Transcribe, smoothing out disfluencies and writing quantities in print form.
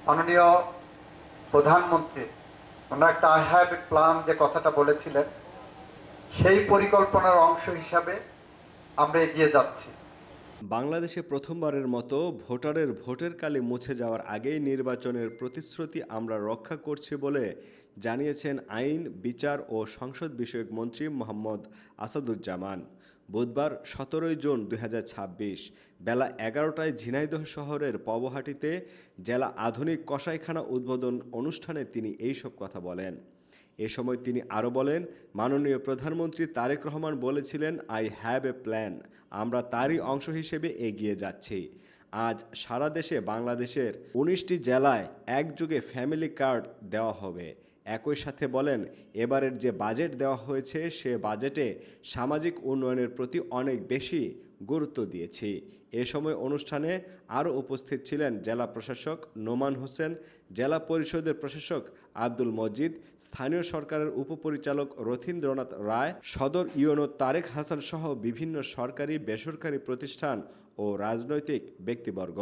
মাননীয় প্রধানমন্ত্রী ওনারা একটা আই হ্যাভ এ প্ল্যান যে কথাটা বলেছিলেন, সেই পরিকল্পনার অংশ হিসাবে আমরা এগিয়ে যাচ্ছি। বাংলাদেশে প্রথমবারের মতো ভোটারের ভোটের কালি মুছে যাওয়ার আগেই নির্বাচনের প্রতিশ্রুতি আমরা রক্ষা করছি বলে জানিয়েছেন আইন, বিচার ও সংসদ বিষয়ক মন্ত্রী মোহাম্মদ আসাদুজ্জামান। বুধবার ১৭ জুন ২০২৬ বেলা ১১টায় ঝিনাইদহ শহরের পবহাটিতে জেলা আধুনিক কসাইখানা উদ্বোধন অনুষ্ঠানে তিনি এইসব কথা বলেন। এ সময় তিনি আরও বলেন, মাননীয় প্রধানমন্ত্রী তারেক রহমান বলেছিলেন, আই হ্যাভ এ প্ল্যান। আমরা তারই অংশ হিসেবে এগিয়ে যাচ্ছি। আজ সারা দেশে বাংলাদেশের ১৯টি জেলায় একযোগে ফ্যামিলি কার্ড দেওয়া হবে। একই সাথে বলেন, এবারের যে বাজেট দেওয়া হয়েছে সে বাজেটে সামাজিক উন্নয়নের প্রতি অনেক বেশি গুরুত্ব দিয়েছি। এ সময় অনুষ্ঠানে আরও উপস্থিত ছিলেন জেলা প্রশাসক নোমান হোসেন, জেলা পরিষদের প্রশাসক আব্দুল মজিদ, স্থানীয় সরকারের উপপরিচালক রথীন্দ্রনাথ রায়, সদর ইউনো তারেক হাসান সহ বিভিন্ন সরকারি বেসরকারি প্রতিষ্ঠান ও রাজনৈতিক ব্যক্তিবর্গ।